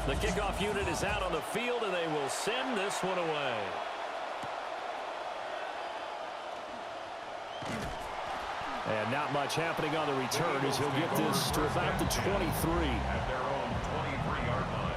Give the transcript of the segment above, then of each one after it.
The kickoff unit is out on the field, and they will send this one away. And not much happening on the return as he'll get this to about the 23. At their own 23-yard line.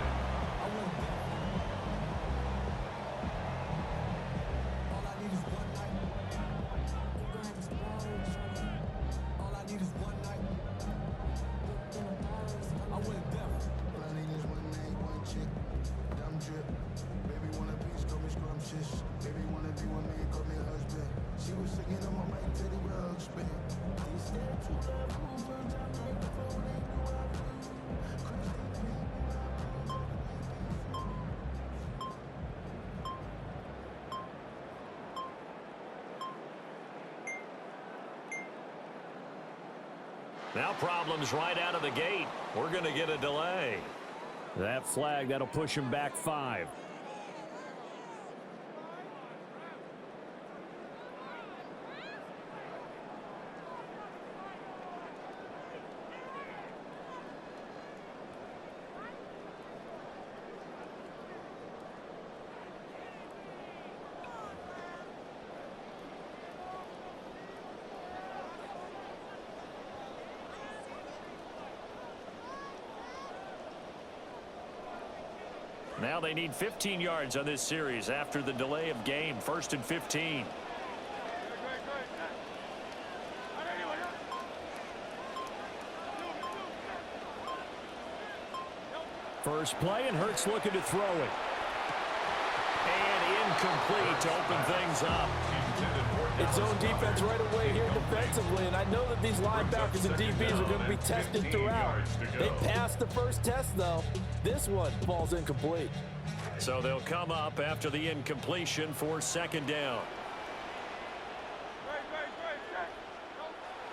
Now problems right out of the gate. We're going to get a delay. That flag, that'll push him back 5. Now they need 15 yards on this series after the delay of game. 1st and 15. First play, and Hurts looking to throw it. And incomplete to open things up. It's zone defense right away here defensively, and I know that these linebackers and DBs are going to be tested throughout. They passed the first test, though. This one falls incomplete. So they'll come up after the incompletion for 2nd down.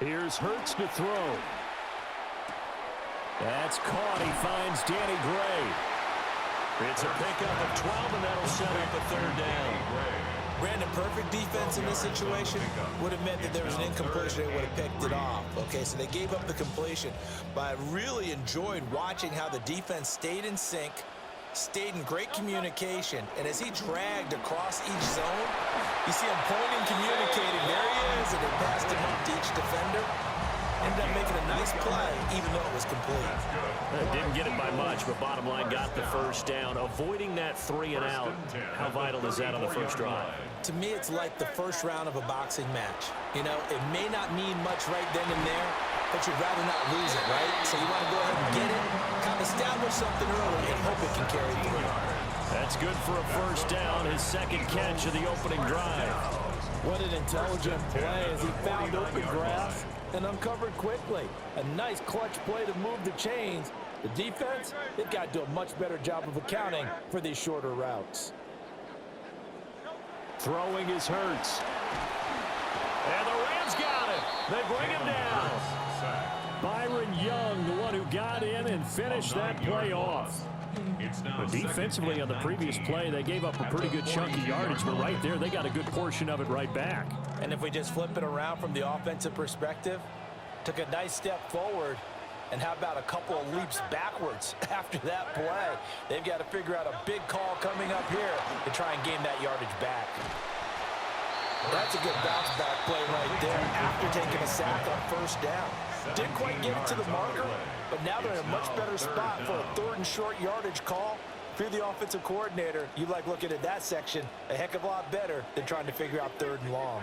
Here's Hurts to throw. That's caught. He finds Danny Gray. It's a pickup of 12, and that'll set up a 3rd down. Brandon, perfect defense in this situation would have meant that there was an incompletion. They would have picked it off. Okay, so they gave up the completion. But I really enjoyed watching how the defense stayed in sync, stayed in great communication. And as he dragged across each zone, you see him pointing, communicating. There he is, and they passed him up to each defender. Ended up making a nice play, even though it was complete. Didn't get it by much, but bottom line got the 1st down. Avoiding that 3 and out. How vital is that on the first drive? To me, it's like the first round of a boxing match. You know, it may not mean much right then and there, but you'd rather not lose it, right? So you want to go ahead and get it, kind of establish something early, and hope it can carry through. That's good for a 1st down, his 2nd catch of the opening drive. What an intelligent play as he found open grass and uncovered quickly. A nice clutch play to move the chains. The defense, they've got to do a much better job of accounting for these shorter routes. Throwing is Hurts. And the Rams got it. They bring him down. Byron Young, the one who got in and finished that play off. But defensively on the previous play, they gave up a pretty good chunk of yardage, but right there, they got a good portion of it right back. And if we just flip it around from the offensive perspective, took a nice step forward, and how about a couple of leaps backwards after that play? They've got to figure out a big call coming up here to try and gain that yardage back. That's a good bounce back play right there after taking a sack on 1st down. Didn't quite get it to the marker, but now they're in a much better spot for a 3rd and short yardage call. If you're the offensive coordinator, you like looking at that section a heck of a lot better than trying to figure out 3rd and long.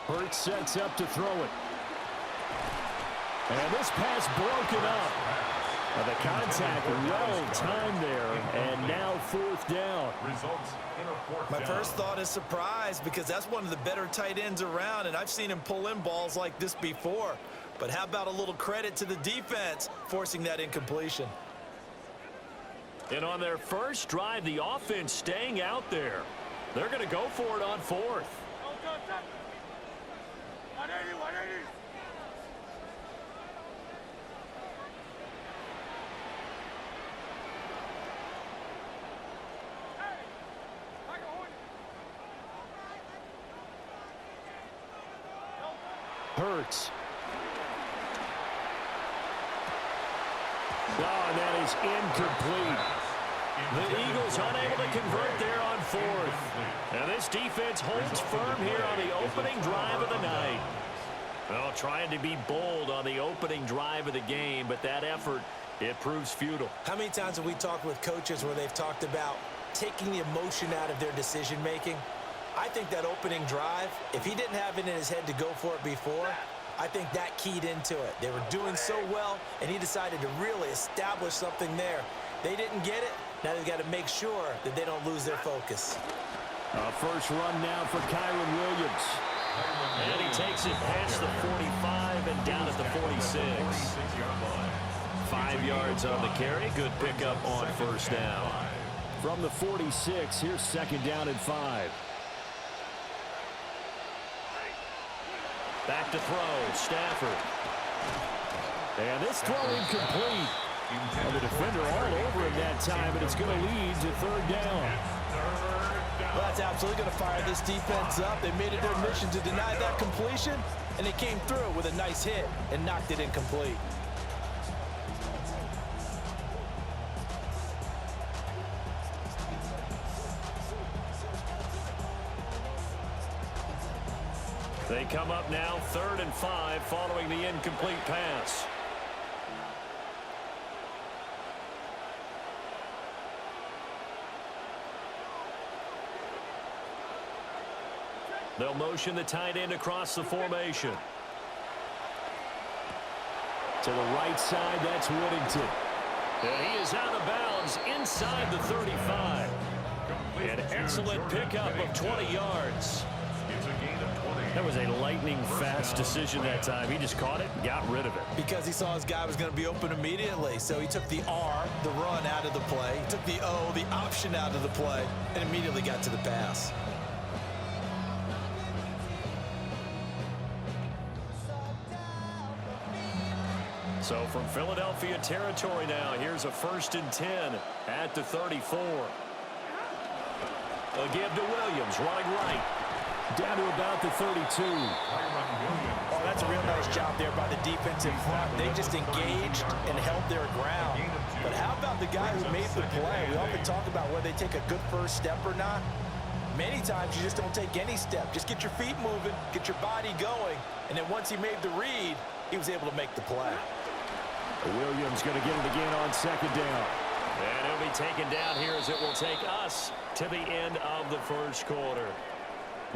Hurts sets up to throw it. And this pass broken up. The contact well timed there, and now 4th down. My first thought is surprise, because that's one of the better tight ends around, and I've seen him pull in balls like this before. But how about a little credit to the defense forcing that incompletion? And on their first drive, the offense staying out there. They're going to go for it on 4th. Hurts. Oh, and that is incomplete. The Eagles unable to convert there on fourth. And this defense holds firm here on the opening drive of the night. Well, trying to be bold on the opening drive of the game, but that effort, it proves futile. How many times have we talked with coaches where they've talked about taking the emotion out of their decision-making? I think that opening drive, if he didn't have it in his head to go for it before, I think that keyed into it. They were doing so well, and he decided to really establish something there. They didn't get it. Now they've got to make sure that they don't lose their focus. First run now for Kyren Williams. And he takes it past the 45 and down at the 46. 5 yards on the carry. Good pickup on first down. From the 46, here's second down and 5. Back to throw, Stafford. And this throw incomplete. Well, the defender all over him that time, and it's going to lead to third down. Well, that's absolutely going to fire this defense up. They made it their mission to deny that completion, and they came through with a nice hit and knocked it incomplete. They come up now, 3rd and 5, following the incomplete pass. They'll motion the tight end across the formation. To the right side, that's Whittington. And he is out of bounds inside the 35. An excellent pickup of 20 yards. That was a lightning-fast decision that time. He just caught it and got rid of it. Because he saw his guy was going to be open immediately. So he took the R, the run, out of the play. He took the O, the option, out of the play, and immediately got to the pass. So from Philadelphia territory now, here's a 1st and 10 at the 34. A give to Williams, running right. Down to about the 32. Oh, that's a real nice job there by the defensive front. They just engaged and held their ground. But how about the guy who made the play? We often talk about whether they take a good first step or not. Many times you just don't take any step. Just get your feet moving, get your body going, and then once he made the read, he was able to make the play. Williams going to get it again on 2nd down. And it'll be taken down here as it will take us to the end of the 1st quarter.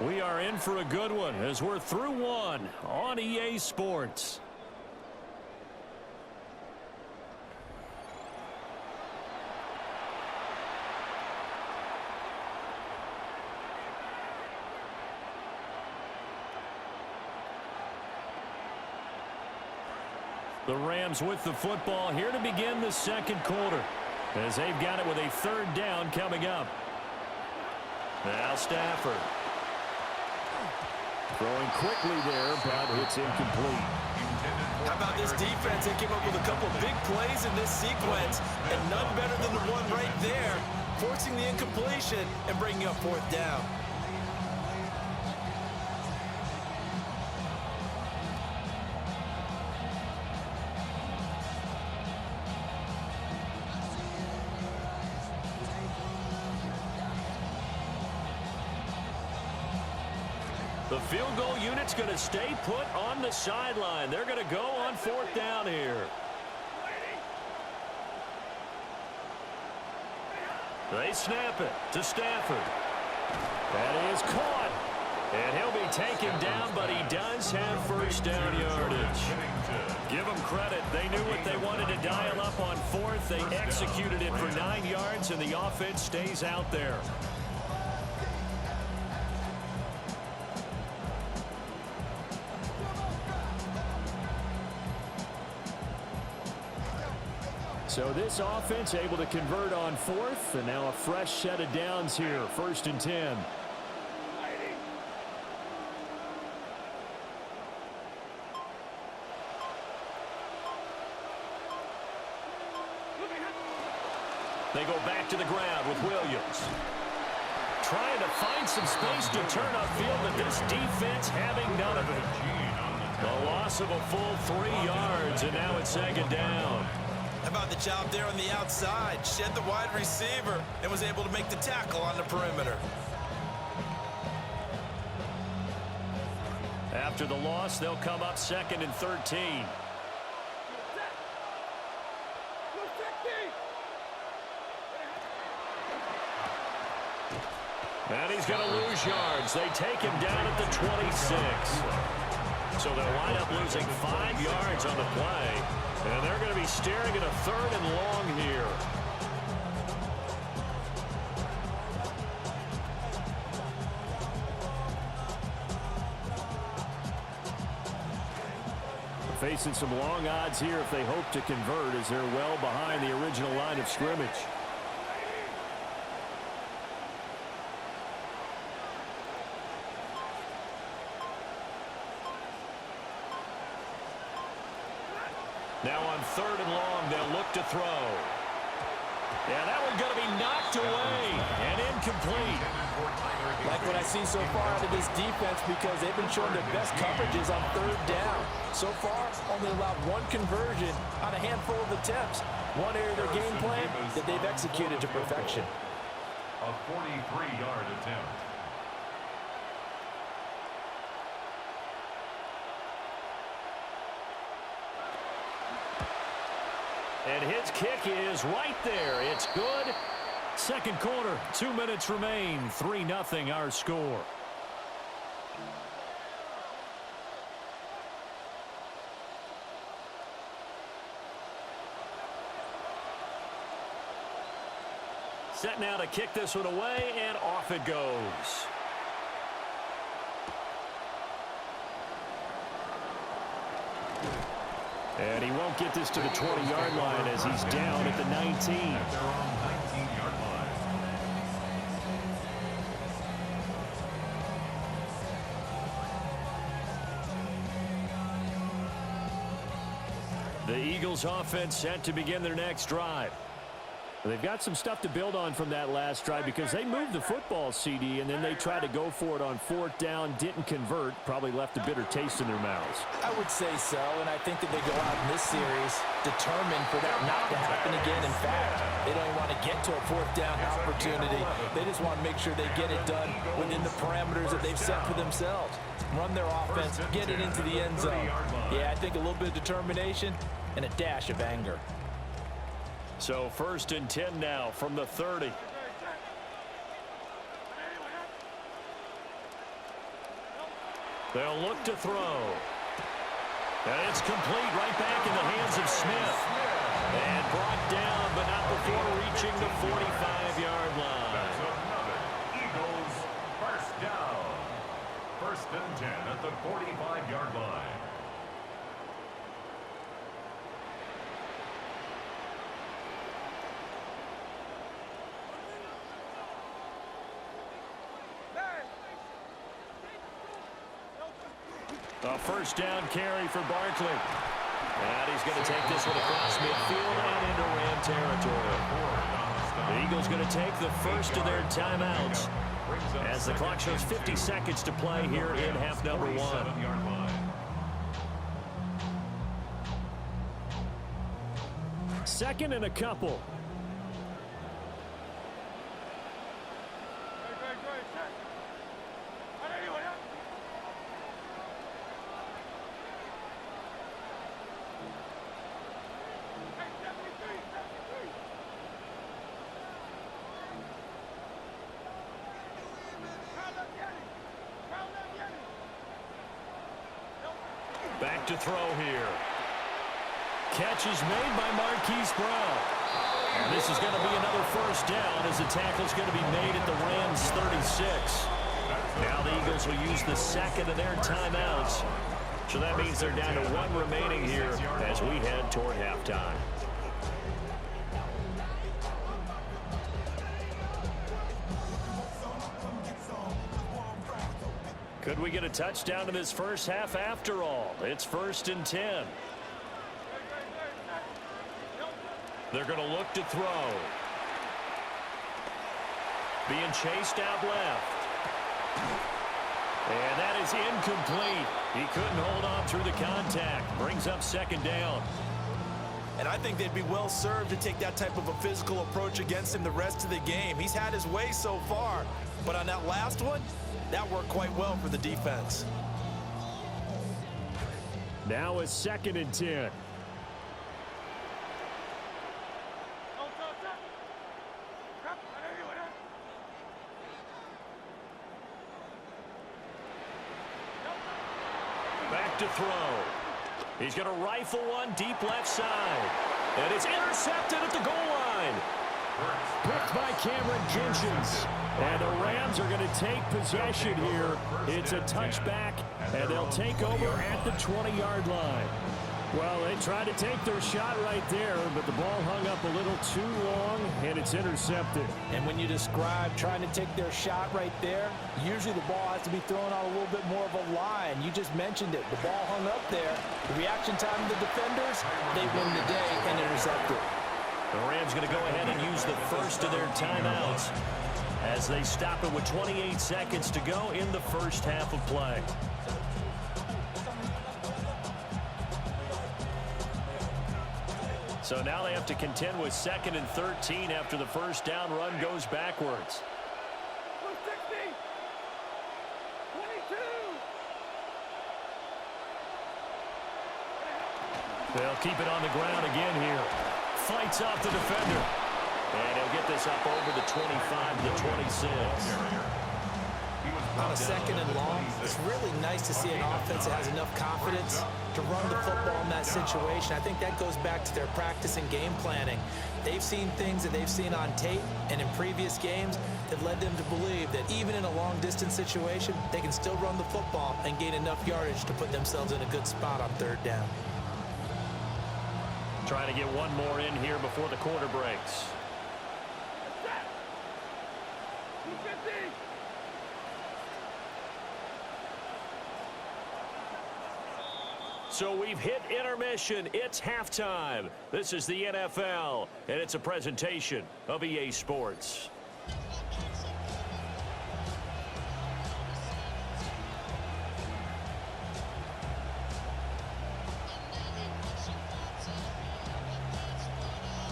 We are in for a good one as we're through one on EA Sports. The Rams with the football here to begin the 2nd quarter as they've got it with a 3rd down coming up. Now Stafford. Throwing quickly there, but it's incomplete. How about this defense? They came up with a couple of big plays in this sequence, and none better than the one right there, forcing the incompletion and bringing up 4th down. The field goal unit's going to stay put on the sideline. They're going to go on 4th down here. They snap it to Stafford. That is caught. And he'll be taken down, but he does have 1st down yardage. Give them credit. They knew what they wanted to dial up on 4th. They executed it for 9 yards, and the offense stays out there. So this offense able to convert on 4th, and now a fresh set of downs here, 1st and 10. They go back to the ground with Williams. Trying to find some space to turn upfield, but this defense having none of it. The loss of a full 3 yards, and now it's 2nd down. How about the job there on the outside? Shed the wide receiver and was able to make the tackle on the perimeter. After the loss, they'll come up 2nd and 13. And he's going to lose yards. They take him down at the 26. So they'll wind up losing 5 yards on the play. And they're going to be staring at a 3rd and long here. Facing some long odds here if they hope to convert, as they're well behind the original line of scrimmage. Now on 3rd and long, they'll look to throw. Yeah, that one's going to be knocked away and incomplete. Like what I see so far out of this defense, because they've been showing their best coverages on 3rd down. So far, only allowed 1 conversion on a handful of attempts. One area of their game plan that they've executed to perfection. A 43-yard attempt. And his kick is right there. It's good. Second quarter, 2 minutes remain. 3-0 our score. Set now to kick this one away, and off it goes. And he won't get this to the 20-yard line as he's down at the 19. At their own 19-yard line. The Eagles offense set to begin their next drive. They've got some stuff to build on from that last drive because they moved the football, CD, and then they tried to go for it on 4th down, didn't convert, probably left a bitter taste in their mouths. I would say so, and I think that they go out in this series determined for that not to happen again. In fact, they don't even want to get to a 4th down opportunity. They just want to make sure they get it done within the parameters that they've set for themselves. Run their offense, get it into the end zone. Yeah, I think a little bit of determination and a dash of anger. So 1st and 10 now from the 30. They'll look to throw. And it's complete right back in the hands of Smith. And brought down, but not before reaching the 45-yard line. That's another Eagles first down. 1st and 10 at the 45-yard line. A 1st down carry for Barkley. And he's going to take this one across midfield and into Ram territory. The Eagles going to take the first of their timeouts as the clock shows 50 seconds to play here in half number 1. 2nd and a couple. Back to throw here. Catch is made by Marquise Brown. And this is going to be another 1st down as the tackle's going to be made at the Rams 36. Now the Eagles will use the 2nd of their timeouts. So that means they're down to 1 remaining here as we head toward halftime. Could we get a touchdown in this first half after all? It's 1st and 10. They're going to look to throw. Being chased out left. And that is incomplete. He couldn't hold on through the contact. Brings up 2nd down. And I think they'd be well served to take that type of a physical approach against him the rest of the game. He's had his way so far, but on that last one, that worked quite well for the defense. Now a 2nd and 10. Back to throw. He's going to rifle one deep left side. And it's intercepted at the goal line. Picked by Cameron Jenkins. And the Rams are going to take possession here. It's a touchback, and they'll take over at the 20-yard line. Well, they tried to take their shot right there, but the ball hung up a little too long, and it's intercepted. And when you describe trying to take their shot right there, usually the ball has to be thrown on a little bit more of a line. You just mentioned it. The ball hung up there. The reaction time of the defenders, they win the day and intercept it. The Rams going to go ahead and use the first of their timeouts as they stop it with 28 seconds to go in the first half of play. So now they have to contend with 2nd and 13 after the first down run goes backwards. 160, 22. They'll keep it on the ground again here. Fights off the defender. And he'll get this up over the 25 to the 26. On a 2nd and long, it's really nice to see an offense that has enough confidence to run the football in that situation. I think that goes back to their practice and game planning. They've seen things that they've seen on tape and in previous games that led them to believe that even in a long-distance situation, they can still run the football and gain enough yardage to put themselves in a good spot on 3rd down. Trying to get one more in here before the quarter breaks. 250. So we've hit intermission. It's halftime. This is the NFL, and it's a presentation of EA Sports.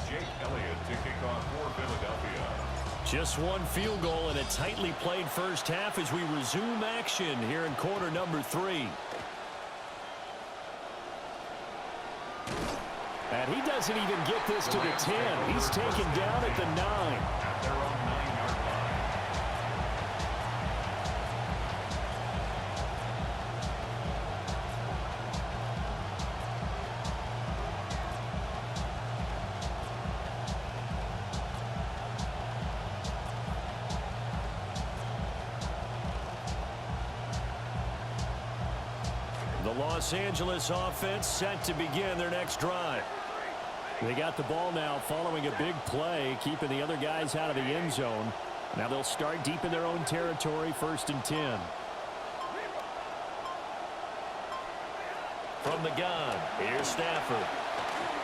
Jake Elliott to kick off for Philadelphia. Just one field goal in a tightly played first half as we resume action here in quarter number 3. And he doesn't even get this to the 10. He's taken down at the 9. At their own 9-yard line. The Los Angeles offense set to begin their next drive. They got the ball now following a big play, keeping the other guys out of the end zone. Now they'll start deep in their own territory, 1st and 10. From the gun, here's Stafford.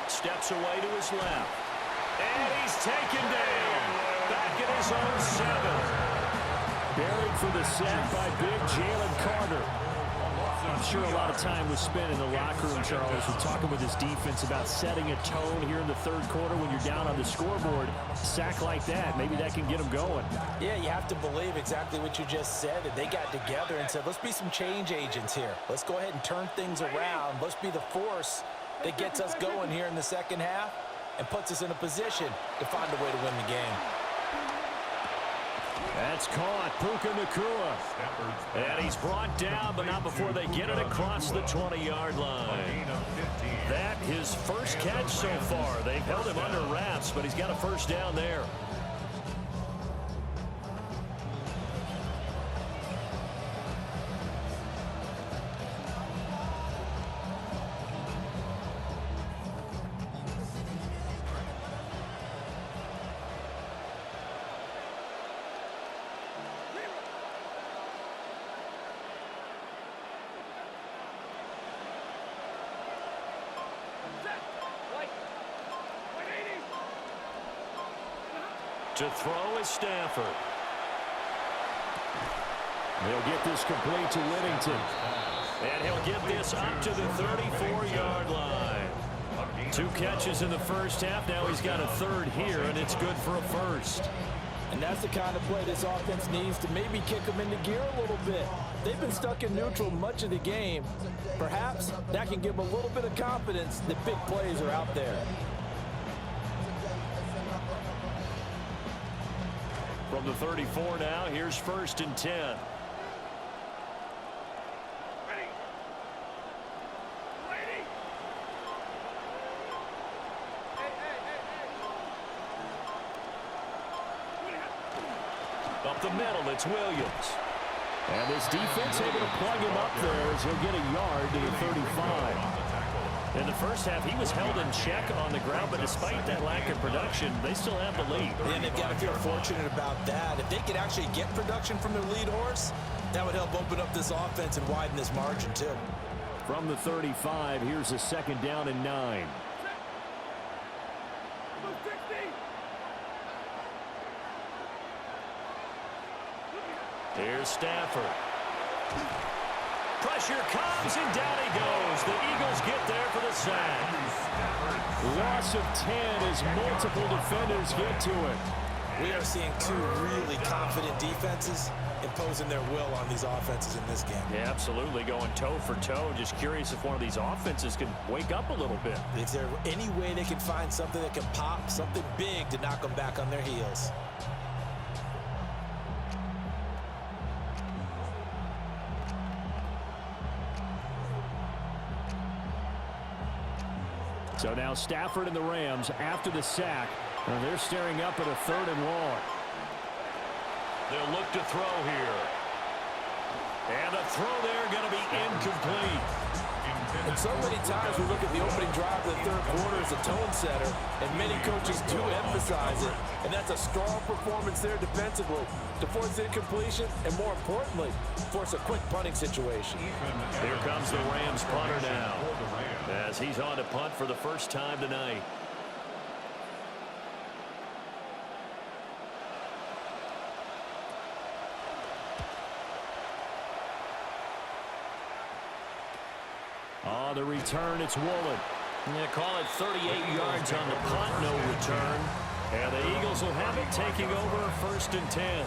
Steps away to his left. And he's taken down. Back at his own 7. Buried for the sack by big Jalen Carter. I'm sure a lot of time was spent in the locker room, Charles, with talking with his defense about setting a tone here in the 3rd quarter when you're down on the scoreboard. Sack like that, maybe that can get them going. Yeah, you have to believe exactly what you just said, that they got together and said, let's be some change agents here. Let's go ahead and turn things around. Let's be the force that gets us going here in the 2nd half and puts us in a position to find a way to win the game. That's caught. Puka Nacua. And he's brought down, but not before they get it across the 20-yard line. That his first catch so far. They've held him under wraps, but he's got a first down there. To throw is Stafford. They'll get this complete to Whittington. And he'll get this up to the 34-yard line. 2 catches in the first half. Now he's got a third here, and it's good for a first. And that's the kind of play this offense needs to maybe kick them into gear a little bit. They've been stuck in neutral much of the game. Perhaps that can give them a little bit of confidence that big plays are out there. From the 34 now, here's 1st and 10. Ready. Lady. Up the middle, it's Williams. And this defense able to plug him up there as he'll get a yard to the 35. In the first half, he was held in check on the ground, but despite that lack of production, they still have the lead. And they've got to feel fortunate about that. If they could actually get production from their lead horse, that would help open up this offense and widen this margin, too. From the 35, here's a 2nd down and 9. Move 60. Here's Stafford. Pressure comes, and down he goes. The Eagles get there for the sack. Loss of 10 as multiple defenders get to it. We are seeing 2 really confident defenses imposing their will on these offenses in this game. Yeah, absolutely, going toe for toe. Just curious if one of these offenses can wake up a little bit. Is there any way they can find something that can pop, something big to knock them back on their heels? So now Stafford and the Rams after the sack. And they're staring up at a 3rd and long. They'll look to throw here. And the throw there going to be incomplete. And so many times we look at the opening drive of the 3rd quarter as a tone setter, and many coaches do emphasize it. And that's a strong performance there defensively to force incompletion and, more importantly, force a quick punting situation. Here comes the Rams punter now as he's on to punt for the first time tonight. On the return, it's Woolen. They call it 38 yards on the punt, no return. And the Eagles will have it, taking over 1st and 10.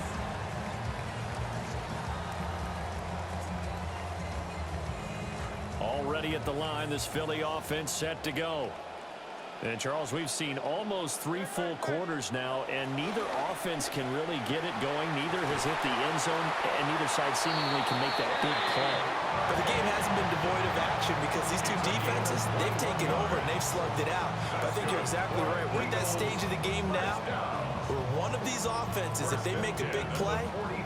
Already at the line, this Philly offense set to go. And, Charles, we've seen almost 3 full quarters now, and neither offense can really get it going. Neither has hit the end zone, and neither side seemingly can make that big play. But the game hasn't been devoid of action because these 2 defenses, they've taken over and they've slugged it out. But I think you're exactly right. We're at that stage of the game now where one of these offenses, if they make a big play,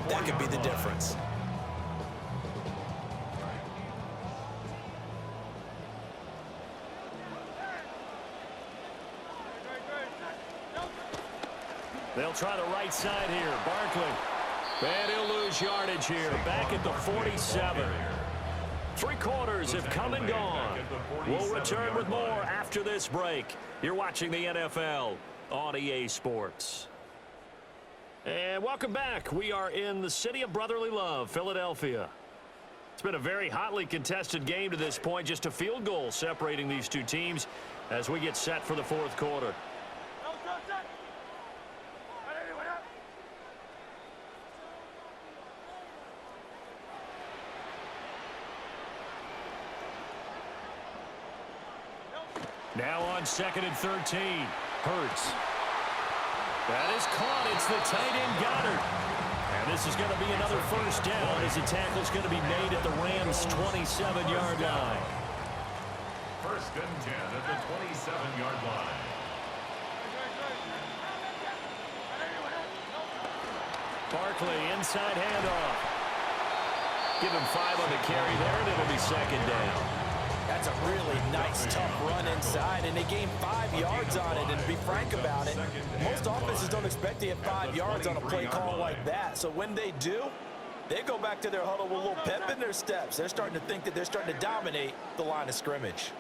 that could be the difference. They'll try the right side here. Barkley. And he'll lose yardage here. Back at the 47. 3 quarters have come and gone. We'll return with more after this break. You're watching the NFL on EA Sports. And welcome back. We are in the city of brotherly love, Philadelphia. It's been a very hotly contested game to this point. Just a field goal separating these 2 teams as we get set for the 4th quarter. Now on 2nd and 13. Hurts. That is caught. It's the tight end Goddard. And this is going to be another 1st down as the tackle's going to be made at the Rams' 27-yard line. 1st and 10 at the 27-yard line. Barkley, inside handoff. Give him 5 on the carry there, and it'll be 2nd down. That's a really nice, tough run inside, and they gained 5 yards on it. And to be frank about it, most offenses don't expect to get 5 yards on a play call like that. So when they do, they go back to their huddle with a little pep in their steps. They're starting to think that they're starting to dominate the line of scrimmage.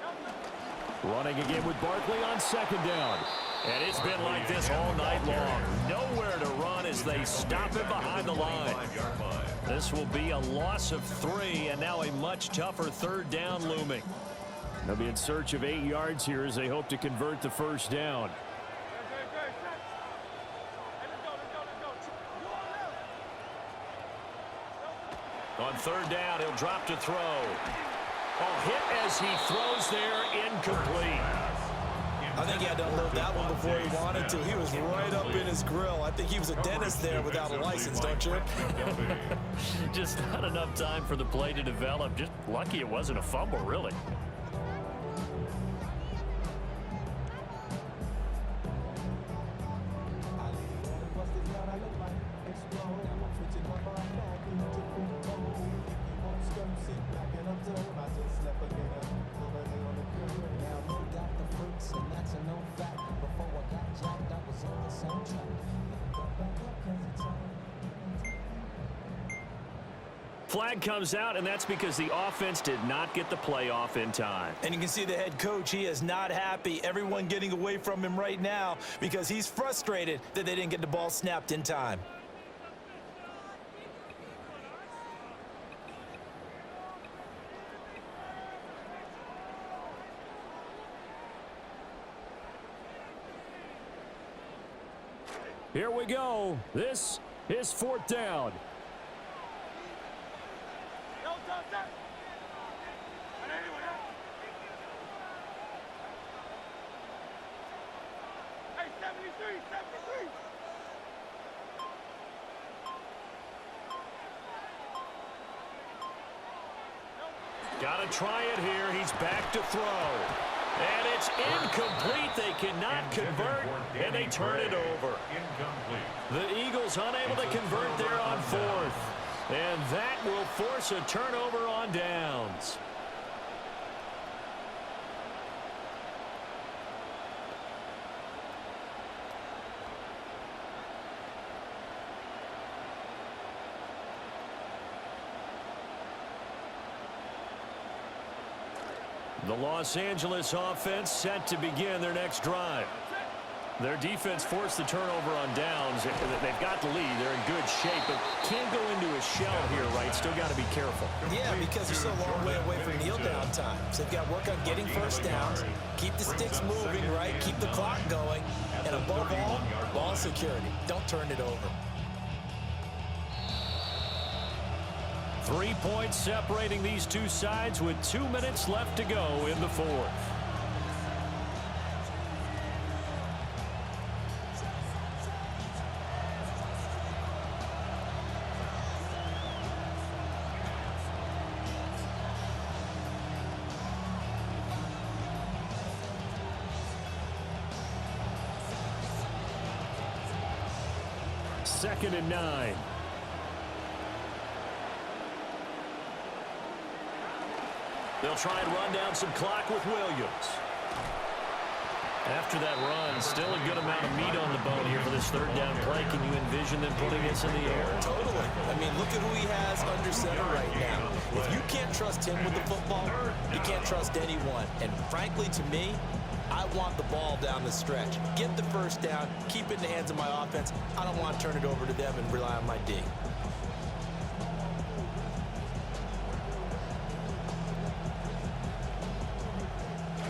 Running again with Barkley on 2nd down. And it's been like this all night long. Nowhere to run as they stop it behind the line. This will be a loss of 3, and now a much tougher 3rd down looming. They'll be in search of 8 yards here as they hope to convert the first down. On third down, he'll drop to throw. Oh, hit as he throws there, incomplete. I think he had to unload that one before he wanted to. He was right up in his grill. I think he was a dentist there without a license, don't you? Just not enough time for the play to develop. Just lucky it wasn't a fumble, really. Flag comes out, and that's because the offense did not get the play off in time. And you can see the head coach, he is not happy. Everyone getting away from him right now because he's frustrated that they didn't get the ball snapped in time. Here we go. This is fourth down. Got to try it here. He's back to throw. And it's incomplete. They cannot convert, and they turn it over. The Eagles unable to convert there on fourth. And that will force a turnover on downs. The Los Angeles offense set to begin their next drive. Their defense forced the turnover on downs. They've got the lead. They're in good shape, but can't go into a shell here, right? Still got to be careful. Yeah, because they're still a long way away from kneel down time. So they've got to work on getting first downs, keep the sticks moving, right? Keep the clock going. And above all, ball security. Don't turn it over. 3 points separating these two sides with 2 minutes left to go in the fourth. Second and 9. They'll try and run down some clock with Williams. After that run, still a good amount of meat on the bone here for this third down play. Can you envision them putting this in the air? Totally. I mean, look at who he has under center right now. If you can't trust him with the football, you can't trust anyone. And frankly, to me, I want the ball down the stretch. Get the first down, keep it in the hands of my offense. I don't want to turn it over to them and rely on my D.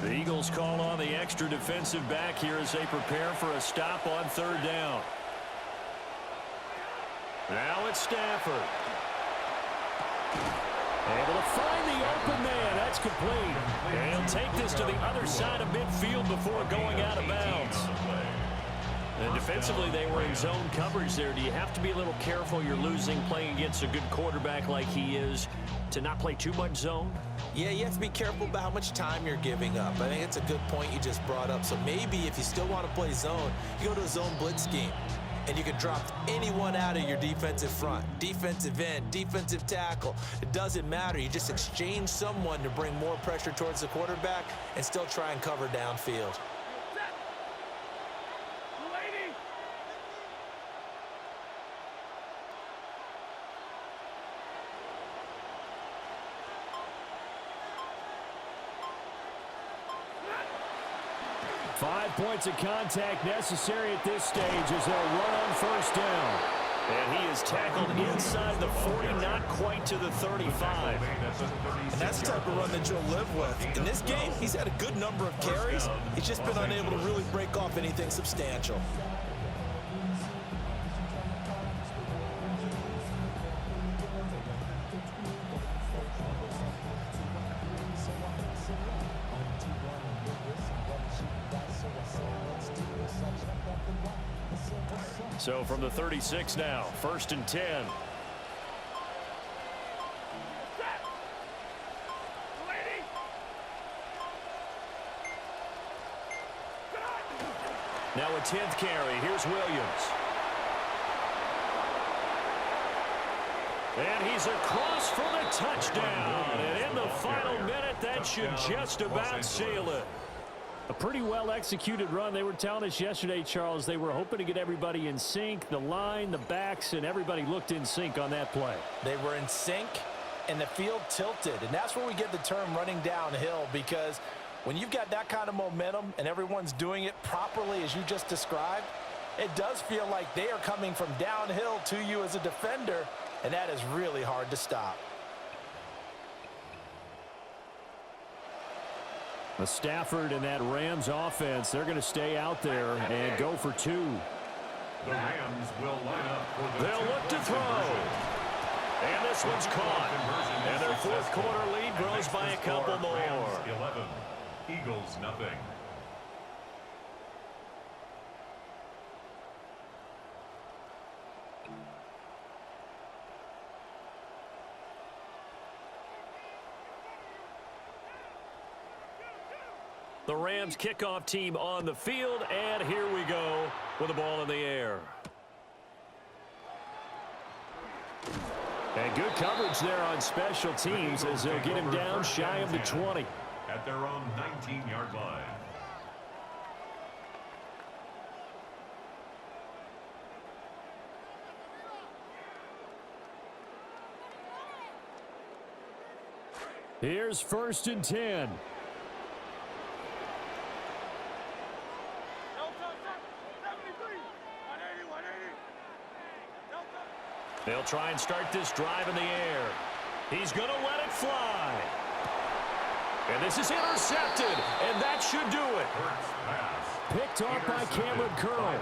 The Eagles call on the extra defensive back here as they prepare for a stop on third down. Now it's Stafford. Able to find the open man. That's complete. And he'll take this to the other side of midfield before going out of bounds. And defensively, they were in zone coverage there. Do you have to be a little careful? You're losing playing against a good quarterback like he is to not play too much zone? Yeah, you have to be careful about how much time you're giving up. I think it's a good point you just brought up. So maybe if you still want to play zone, you go to a zone blitz scheme. And you can drop anyone out of your defensive front, defensive end, defensive tackle. It doesn't matter. You just exchange someone to bring more pressure towards the quarterback and still try and cover downfield. 5 points of contact necessary at this stage as they'll run on first down. And he is tackled inside the 40, not quite to the 35. And that's the type of run that you'll live with. In this game, he's had a good number of carries. He's just been unable to really break off anything substantial. So from the 36 now, 1st and 10. Now a 10th carry. Here's Williams. And he's across for the touchdown. And in the final minute, that should just about seal it. A pretty well-executed run. They were telling us yesterday, Charles, they were hoping to get everybody in sync. The line, the backs, and everybody looked in sync on that play. They were in sync, and the field tilted. And that's where we get the term running downhill, because when you've got that kind of momentum and everyone's doing it properly as you just described, it does feel like they are coming from downhill to you as a defender, and that is really hard to stop. Stafford and that Rams offense, they're going to stay out there and go for 2. The Rams will line up for the They'll look to throw. And this one's caught. And their fourth quarter lead grows by a couple more. Rams 11, Eagles nothing. The Rams kickoff team on the field, and here we go with the ball in the air. And good coverage there on special teams as they'll get him down shy of the 20. At their own 19-yard line. Here's 1st and 10. They'll try and start this drive in the air. He's going to let it fly. And this is intercepted, and that should do it. Picked off by Cameron Curl.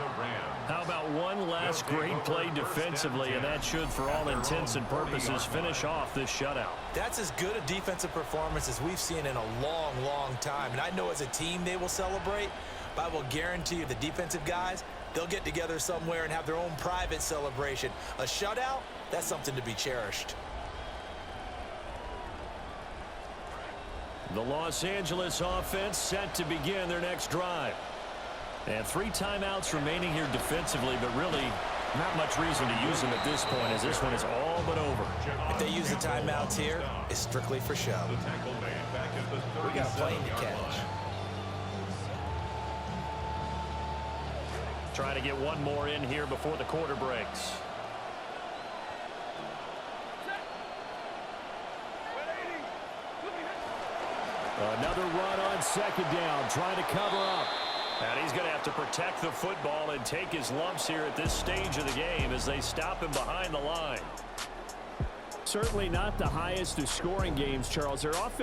How about one last great play defensively, and that should, for all intents and purposes, finish off this shutout. That's as good a defensive performance as we've seen in a long, long time. And I know as a team they will celebrate, but I will guarantee you the defensive guys, they'll get together somewhere and have their own private celebration. A shutout, that's something to be cherished. The Los Angeles offense set to begin their next drive. And 3 timeouts remaining here defensively, but really not much reason to use them at this point, as this one is all but over. If they use the timeouts here, it's strictly for show. We got a plane to catch. Trying to get one more in here before the quarter breaks. Another run on 2nd down, trying to cover up. And he's going to have to protect the football and take his lumps here at this stage of the game as they stop him behind the line. Certainly not the highest of scoring games, Charles. Their offense